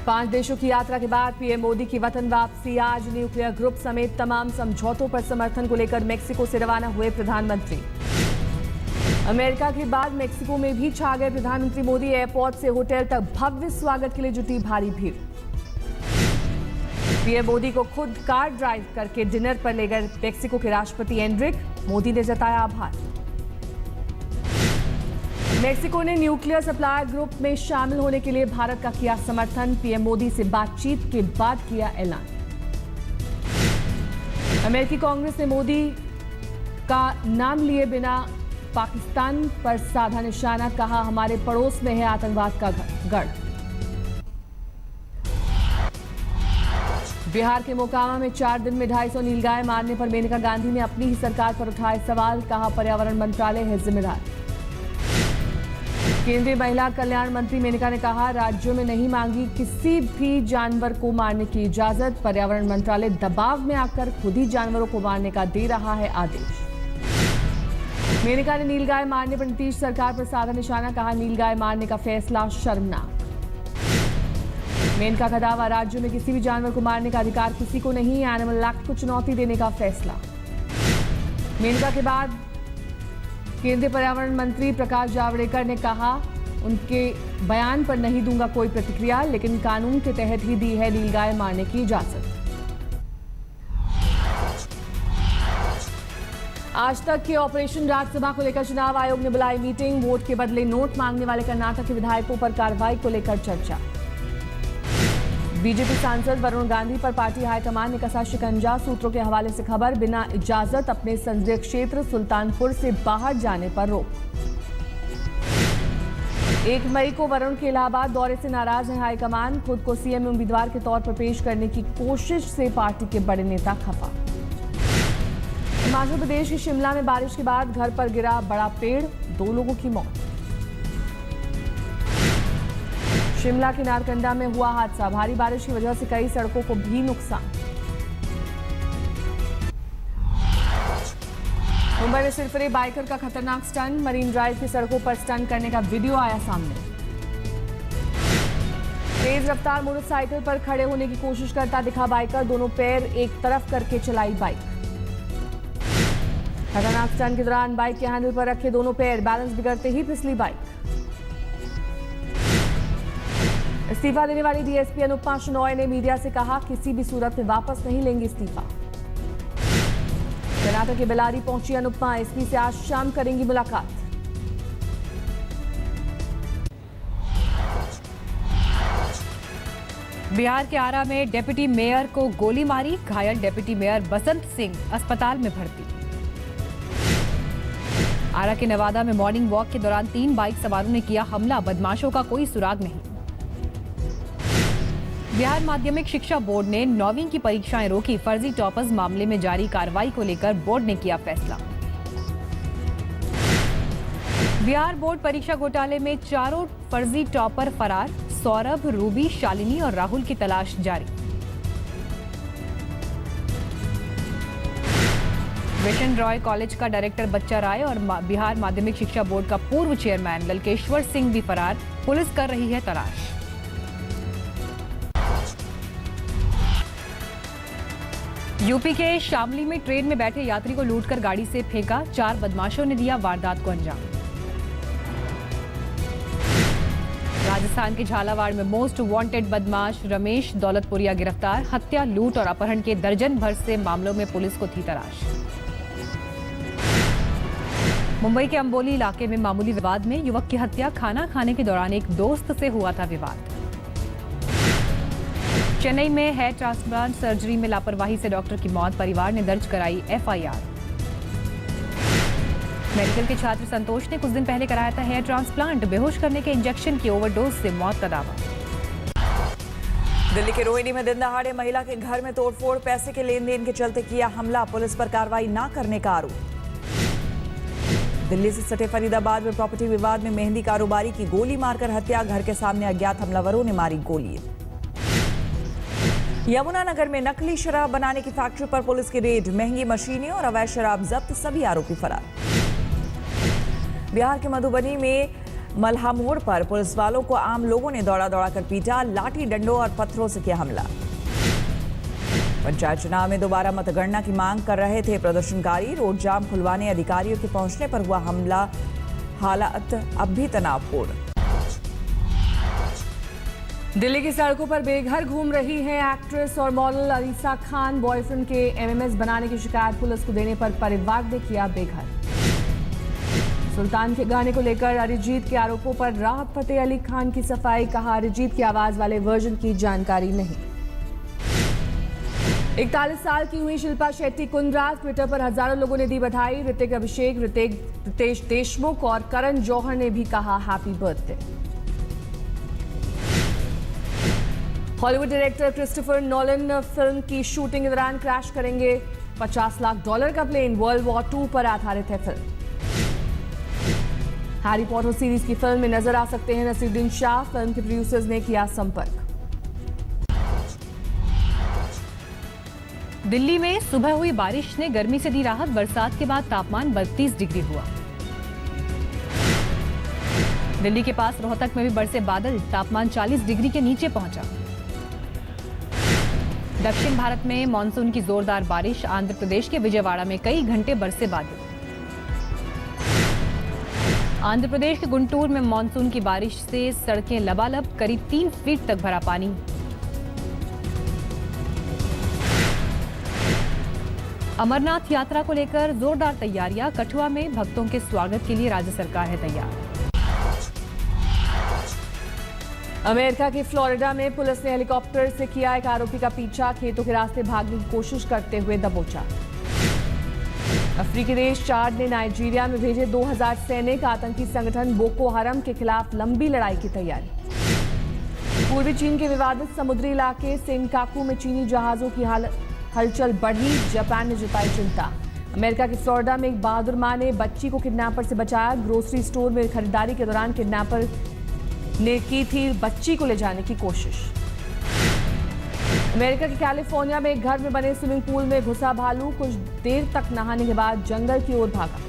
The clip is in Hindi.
5 देशों की यात्रा के बाद पीएम मोदी की वतन वापसी। आज न्यूक्लियर ग्रुप समेत तमाम समझौतों पर समर्थन को लेकर मेक्सिको से रवाना हुए प्रधानमंत्री। अमेरिका के बाद मेक्सिको में भी छा गए प्रधानमंत्री मोदी। एयरपोर्ट से होटल तक भव्य स्वागत के लिए जुटी भारी भीड़। पीएम मोदी को खुद कार ड्राइव करके डिनर पर ले गए मेक्सिको के राष्ट्रपति एनरिक। मोदी ने जताया आभार। मेक्सिको ने न्यूक्लियर सप्लायर ग्रुप में शामिल होने के लिए भारत का किया समर्थन। पीएम मोदी से बातचीत के बाद किया ऐलान। अमेरिकी कांग्रेस ने मोदी का नाम लिए बिना पाकिस्तान पर साधा निशाना। कहा, हमारे पड़ोस में है आतंकवाद का गढ़। बिहार के मोकामा में 4 दिन में 250 नीलगाय मारने पर मेनका गांधी ने अपनी ही सरकार पर उठाए सवाल। कहा, पर्यावरण मंत्रालय है जिम्मेदार। केंद्रीय महिला कल्याण मंत्री मेनका ने कहा, राज्यों में नहीं मांगी किसी भी जानवर को मारने की इजाजत। पर्यावरण मंत्रालय दबाव में आकर खुद ही जानवरों को मारने का दे रहा है आदेश। मेनका ने नीलगाय मारने पर नीतीश सरकार पर साधा निशाना। कहा, नीलगाय मारने का फैसला शर्मनाक। मेनका का दावा, राज्यों में किसी भी जानवर को मारने का अधिकार किसी को नहीं। एनिमल एक्ट को चुनौती देने का फैसला। मेनका के बाद केंद्रीय पर्यावरण मंत्री प्रकाश जावड़ेकर ने कहा, उनके बयान पर नहीं दूंगा कोई प्रतिक्रिया, लेकिन कानून के तहत ही दी है नीलगाय मारने की इजाजत। आज तक के ऑपरेशन राज्यसभा को लेकर चुनाव आयोग ने बुलाई मीटिंग। वोट के बदले नोट मांगने वाले कर्नाटक के विधायकों पर कार्रवाई को लेकर चर्चा। बीजेपी सांसद वरुण गांधी पर पार्टी हाईकमान ने कसा शिकंजा। सूत्रों के हवाले से खबर, बिना इजाजत अपने संसदीय क्षेत्र सुल्तानपुर से बाहर जाने पर रोक। 1 मई को वरुण के इलाहाबाद दौरे से नाराज है हाईकमान। खुद को सीएम उम्मीदवार के तौर पर पेश करने की कोशिश से पार्टी के बड़े नेता खफा। हिमाचल प्रदेश के शिमला में बारिश के बाद घर पर गिरा बड़ा पेड़, 2 लोगों की मौत। शिमला के नारकंडा में हुआ हादसा। भारी बारिश की वजह से कई सड़कों को भी नुकसान। मुंबई में सिरफिरे बाइकर का खतरनाक स्टंट। मरीन ड्राइव की सड़कों पर स्टंट करने का वीडियो आया सामने। तेज रफ्तार मोटरसाइकिल पर खड़े होने की कोशिश करता दिखा बाइकर। दोनों पैर एक तरफ करके चलाई बाइक। खतरनाक स्टंट के दौरान बाइक के हैंडल पर रखे दोनों पैर, बैलेंस बिगड़ते ही फिसली बाइक। इस्तीफा देने वाली डीएसपी अनुपमा शनॉय ने मीडिया से कहा, किसी भी सूरत में वापस नहीं लेंगे इस्तीफा। कर्नाटक के बेलारी पहुंची अनुपमा। एसपी से आज शाम करेंगी मुलाकात। बिहार के आरा में डिप्टी मेयर को गोली मारी। घायल डिप्टी मेयर बसंत सिंह अस्पताल में भर्ती। आरा के नवादा में मॉर्निंग वॉक के दौरान 3 बाइक सवारों ने किया हमला। बदमाशों का कोई सुराग नहीं। बिहार माध्यमिक शिक्षा बोर्ड ने 9वीं की परीक्षाएं रोकी। फर्जी टॉपर्स मामले में जारी कार्रवाई को लेकर बोर्ड ने किया फैसला। बिहार बोर्ड परीक्षा घोटाले में 4 फर्जी टॉपर फरार। सौरभ, रूबी, शालिनी और राहुल की तलाश जारी। विशन रॉय कॉलेज का डायरेक्टर बच्चा राय और बिहार माध्यमिक शिक्षा बोर्ड का पूर्व चेयरमैन ललकेश्वर सिंह भी फरार। पुलिस कर रही है तलाश। यूपी के शामली में ट्रेन में बैठे यात्री को लूटकर गाड़ी से फेंका। 4 बदमाशों ने दिया वारदात को अंजाम। राजस्थान के झालावाड़ में मोस्ट वांटेड बदमाश रमेश दौलतपुरिया गिरफ्तार। हत्या, लूट और अपहरण के दर्जन भर से मामलों में पुलिस को थी तलाश। मुंबई के अंबोली इलाके में मामूली विवाद में युवक की हत्या। खाना खाने के दौरान एक दोस्त से हुआ था विवाद। चेन्नई में हेयर ट्रांसप्लांट सर्जरी में लापरवाही से डॉक्टर की मौत। परिवार ने दर्ज कराई एफआईआर। मेडिकल के छात्र संतोष ने कुछ दिन पहले कराया था हेयर ट्रांसप्लांट। बेहोश करने के इंजेक्शन की ओवरडोज से मौत का दावा। दिल्ली के रोहिणी में दिन दहाड़े महिला के घर में तोड़फोड़। पैसे के लेन देन के चलते किया हमला। पुलिस पर कार्रवाई न करने का आरोप। दिल्ली से सटे फरीदाबाद में प्रॉपर्टी विवाद में मेहंदी कारोबारी की गोली मारकर हत्या। घर के सामने अज्ञात हमलावरों ने मारी गोली। यमुनानगर में नकली शराब बनाने की फैक्ट्री पर पुलिस की रेड। महंगी मशीनें और अवैध शराब जब्त। सभी आरोपी फरार। बिहार के मधुबनी में मल्हा मोड़ पर पुलिस वालों को आम लोगों ने दौड़ा दौड़ा कर पीटा, लाठी डंडों और पत्थरों से किया हमला। पंचायत चुनाव में दोबारा मतगणना की मांग कर रहे थे प्रदर्शनकारी, रोड जाम खुलवाने अधिकारियों के पहुंचने पर हुआ हमला, हालात अब भी तनावपूर्ण। दिल्ली की सड़कों पर बेघर घूम रही है एक्ट्रेस और मॉडल अलीसा खान। बॉयफ्रेंड के एमएमएस बनाने की शिकायत पुलिस को देने पर परिवार ने किया बेघर। सुल्तान के गाने को लेकर अरिजीत के आरोपों पर राहत फतेह अली खान की सफाई, कहा अरिजीत की आवाज वाले वर्जन की जानकारी नहीं। 41 साल की हुई शिल्पा शेट्टी कुंद्रा, ट्विटर पर हजारों लोगों ने दी बधाई। ऋतिक, अभिषेक, रितेश देशमुख और करण जौहर ने भी कहा happy birthday. Hollywood director Christopher Nolan film की शूटिंग के दौरान क्रैश करेंगे। $50 लाख का प्लेन, वर्ल्ड वॉर 2 पर आधारित है फिल्म। हैरी पॉटर सीरीज की फिल्म में नजर आ सकते हैं नसीरुद्दीन शाह, फिल्म के प्रोड्यूसर्स ने किया संपर्क। दिल्ली में सुबह हुई बारिश ने गर्मी से दी राहत, बरसात के बाद तापमान 32 डिग्री हुआ। दिल्ली के पास रोहतक में भी बरसे बादल, तापमान 40 डिग्री के नीचे पहुंचा। दक्षिण भारत में मानसून की जोरदार बारिश, आंध्र प्रदेश के विजयवाड़ा में कई घंटे बरसे बादल। आंध्र प्रदेश के गुंटूर में मानसून की बारिश से सड़कें लबालब, करीब 3 फीट तक भरा पानी। अमरनाथ यात्रा को लेकर जोरदार तैयारियां, कठुआ में भक्तों के स्वागत के लिए राज्य सरकार है तैयार। अमेरिका की फ्लोरिडा में पुलिस ने हेलीकॉप्टर से किया एक आरोपी का पीछा, खेतों के रास्ते भागने की कोशिश करते हुए दबोचा। अफ्रीकी देश चाड ने नाइजीरिया में भेजे 2000 सैनिक, आतंकी संगठन बोको हरम के खिलाफ लंबी लड़ाई की तैयारी। पूर्वी चीन के विवादित समुद्री इलाके सेनकाकू में चीनी जहाजों की हलचल बढ़ी, जापान ने जताई चिंता। अमेरिका की फ्लोरिडा में एक बहादुर मां ने बच्ची को किडनैपर से बचाया। ग्रोसरी स्टोर में खरीदारी के दौरान किडनैपर ने की थी बच्ची को ले जाने की कोशिश। अमेरिका के कैलिफोर्निया में एक घर में बने स्विमिंग पूल में घुसा भालू, कुछ देर तक नहाने के बाद जंगल की ओर भागा।